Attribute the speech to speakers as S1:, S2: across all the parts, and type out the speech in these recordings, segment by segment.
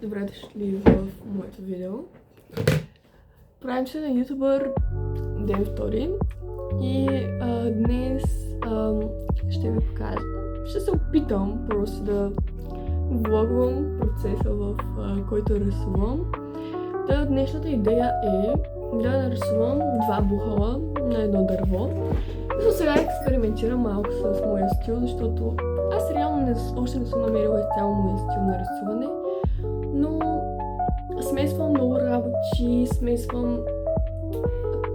S1: Добре дошли в моето видео. Правим се на ютубър ден втори и днес ще ви покажа. Ще се опитам просто да влогвам процеса, в който рисувам. Днешната идея е да нарисувам два бухала на едно дърво. Но сега експериментирам малко с моя стил, защото аз реално още не съм намерила изцяло моя стил на рисуване. Но смесвам много работи, смесвам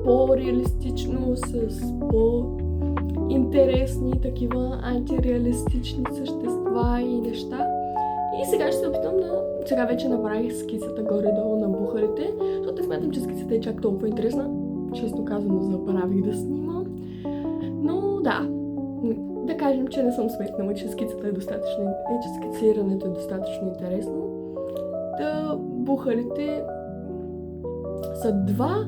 S1: по-реалистично с по-интересни такива антиреалистични същества и неща. И сега ще се опитам да... Сега вече направих скицата горе-долу на бухалите, защото смятам, че скицата е чак толкова интересна. Честно казано, забравих да снимам. Но да, да кажем, че не съм сметнала, че скицата е достатъчно... че скицирането е достатъчно интересно. Бухалите са два,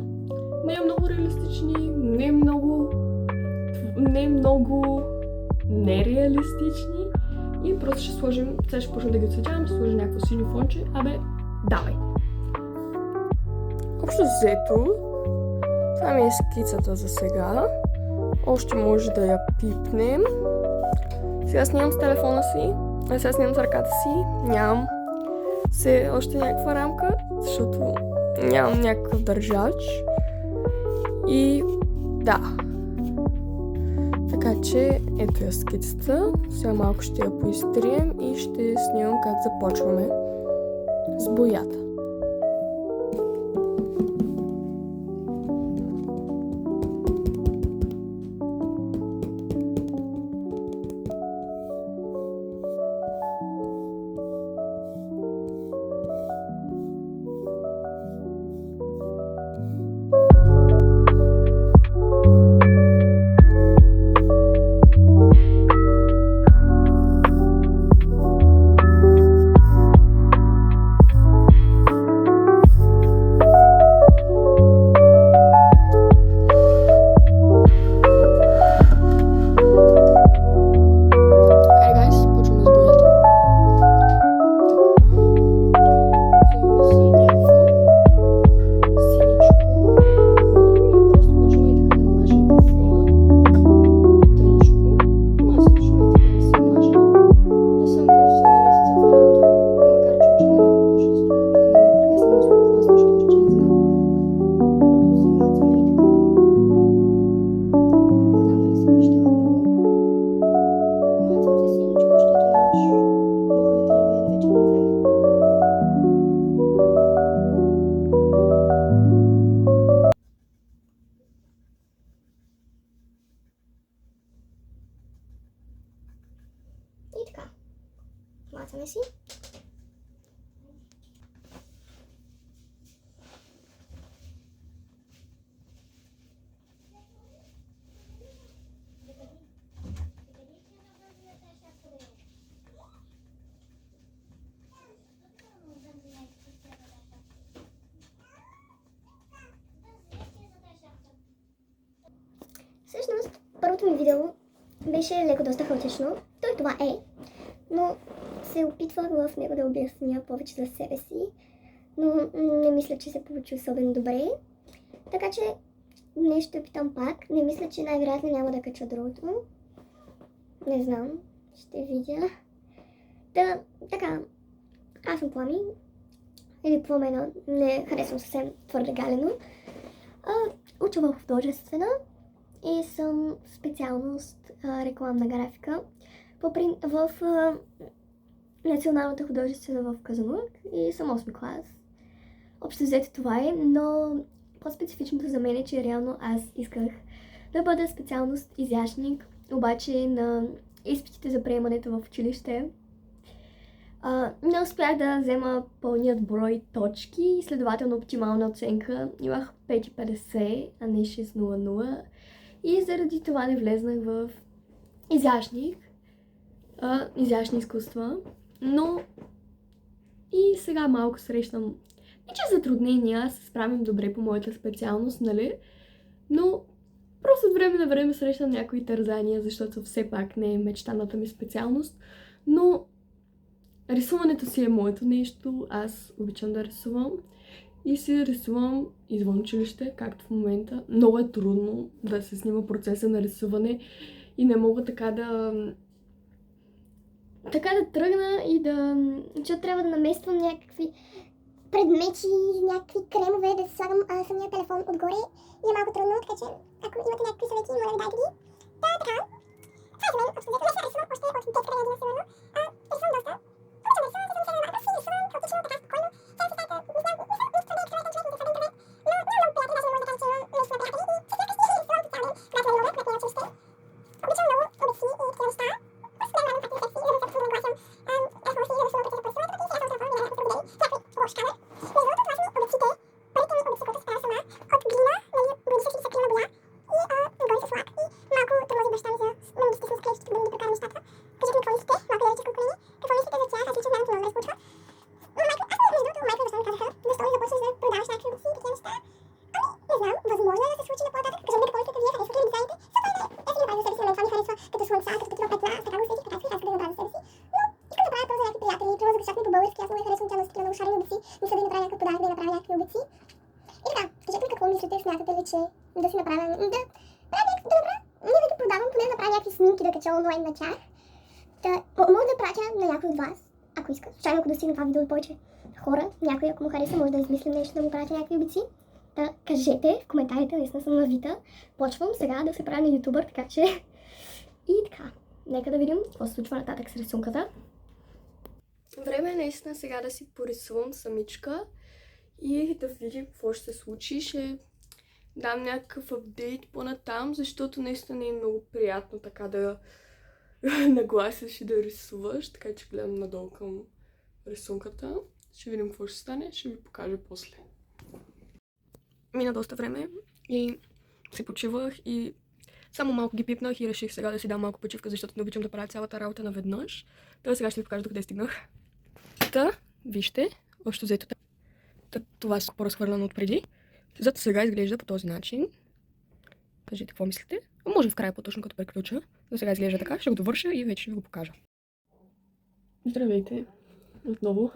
S1: не е много реалистични, не е много нереалистични и просто ще сложим, сега ще почна да ги отсветявам, ще сложим някакво синьо фонче, давай! Общо взето, това ми е скицата за сега, още може да я пипнем. Сега снимам с телефона си, сега снимам с ръката си, нямам още някаква рамка, защото нямам някакъв държач. И да. Така че ето я скицата. Сега малко ще я поизтрием и ще снимам как започваме с боята. И така, мацаме си. Всъщност, първото ми видео беше леко доста хаотично. Това е, но се опитвах в него да обясня повече за себе си, но не мисля, че се получи особено добре. Така че днес ще опитам пак. Не мисля, че най-вероятно няма да кача другото. Не знам, ще видя. Така, аз съм Плами. Или Пламена, не харесвам съвсем твърде галено. Уча в художествена и съм специалност рекламна графика в Националната художествена в Казанлък и съм 8 клас. Общо взето това е, но по-специфичното за мен е, че реално аз исках да бъда специалност изящник, обаче на изпитите за приемането в училище не успях да взема пълният брой точки и следователно оптимална оценка. Имах 5,50, а не 6,00 и заради това не влезнах в изящни изкуства, но и сега малко срещам не че затруднения, се справим добре по моята специалност, нали, но просто от време на време срещам някои тързания, защото все пак не е мечтаната ми специалност, но
S2: Рисуването си е моето нещо, аз обичам да рисувам и си рисувам извън училище, както в момента. Много е трудно да се снима процеса на рисуване и не мога така да тръгна и да...
S1: Защото трябва да намествам някакви предмети, някакви кремове, да си слагам самия телефон отгоре и е малко трудно, така че ако имате някакви съвети, моля ви дайте ги. Да, така. Това е за мен, общо взето. Не рисувам още от детска градина, сигурно. Рисувам доста. Обичам да рисувам, рисувам малко си, рисувам хаотично, така спокойно. Сега си стаята, не знам, нищо не е екстравагантен човек, не е екстравагантен човек, но нямам много приятели, даже не може да кажа, че имам нещо на приятели и се вкъщи и рисувам по цял ден, когато ме ловят, когато ме училище. Обичам много обици и такива неща. Просто гледам факти секси и да се нагласям. Аз може да рисувам процеса по рисуването и сега съм телефон и няма някакви модели, някакви лош камер. Между другото, това са ми обиците, първите ми обици, които си правя сама, от глина, нали, боядисах ги с акрилна боя и горе с лак. И малко тормози баща ми за мънички с клечки, да ми ги прокара нещата. Кажете ми какво мислите, малко яричко поколение, какво мислите за тях, аз лично знам, че много ме разпочва. Но майко, аз между другото, майко и баща ми казаха, защо не започнеш да продаваш някакви обици и такива неща. Не знам, възможно е да се случи на по-нататък. Кажете ми какво мислите вие, харесвате ли дизайните? Аз си направя за себе си, на мен това ми харесва като слънца, като такива петна, аз така го усетих, така исках да го направя за себе си. Но искам да правя просто за някакви приятели, примерно за гощак ми по-български, аз много я харесвам, тя носи такива много шарени обици, мисля да й направя някакъв подарък, да й направя някакви обици. И така, кажете ми какво мислите, смятате ли, че да си направя, да правя някакви, не да ги продавам, поне да направя някакви снимки, да кача онлайн на тях. Мога да пратя на някой от вас, ако иска, случайно ако достигна това видео от повече хора, някой ако му хареса, може да измислим нещо да му пратя някакви обици. Да, кажете в коментарите, наистина съм навита. Почвам сега да се правя на ютубър, така че... И така, нека да видим какво се случва нататък с рисунката.
S2: Време е наистина сега да си порисувам самичка и да видим какво ще се случи. Ще дам някакъв апдейт по-натам, защото наистина не е много приятно така да нагласиш и да рисуваш, така че гледам надолу към рисунката. Ще видим какво ще стане, ще ви покажа после. Мина доста време и си почивах и само малко ги пипнах и реших сега да си дам малко почивка, защото не обичам да правя цялата работа наведнъж. Та сега ще ви покажа докъде стигнах. Та, вижте, общо взето това е по-разхвърляно от преди. Зато сега изглежда по този начин. Кажете какво мислите. Може в края по-точно като приключа. Но сега изглежда така, ще го довърша и вече ще ви го покажа. Здравейте! Отново.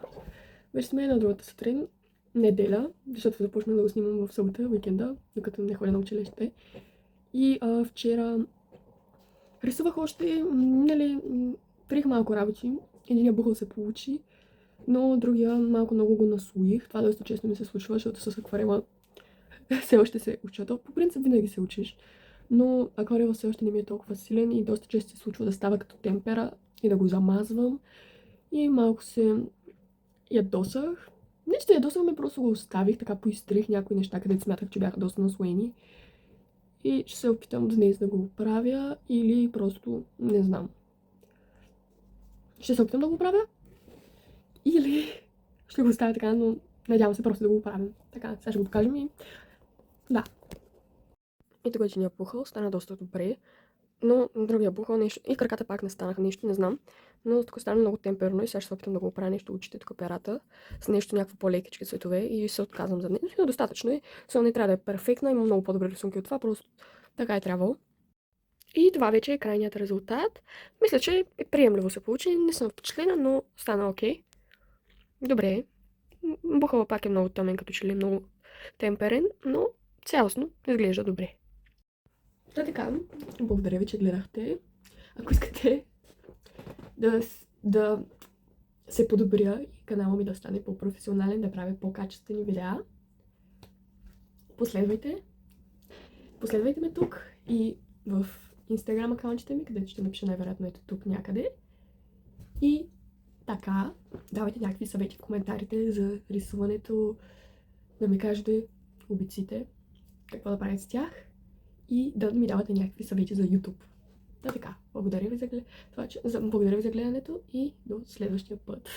S2: Вече сме на другата сутрин. Неделя, защото започнах да го снимам в събота, уикенда, докато не ходя на училище. И вчера рисувах още, нали, приех малко работи. Единия бухъл се получи, но другия малко много го наслоих. Това доста често ми се случва, защото с акварела все още се уча. То по принцип винаги се учиш, но акварела все още не ми е толкова силен и доста често се случва да става като темпера и да го замазвам. И малко се ядосах. Не, че се ядосваме, просто го оставих, така поизтрих някои неща, където смятах, че бяха доста наслоени. И ще се опитам днес да го оправя или просто не знам. Ще се опитам да го оправя или ще го оставя така, но надявам се просто да го оправим. Така, сега ще го покажем и... Да. И тук единия пухъл стана доста добре, но другия пухъл нещо... И краката пак не станаха нещо, не знам. Но тук стана много темперно и сега ще се опитам да го оправя нещо очите, тук перата, с нещо някакво по-лекички цветове и се отказвам за нещо. Достатъчно е, само не трябва да е перфектна, има много по-добри рисунки от това, просто така е трябвало. И това вече е крайният резултат. Мисля, че е приемливо се получи, не съм впечатлена, но стана окей. Добре. Бухъла пак е много тъмен, като че ли е много темперен, но цялостно изглежда добре. Та така, благодаря ви, че гледахте. Ако искате да се подобря и канала ми да стане по-професионален, да правя по-качествени видеа, последвайте ме тук и в Instagram акаунтите ми, където ще напиша най-вероятно ето тук някъде. И така, давайте някакви съвети в коментарите за рисуването, да ми кажете обиците, какво да правя с тях и да ми давате някакви съвети за YouTube. Да така, благодаря ви за гледането и до следващия път.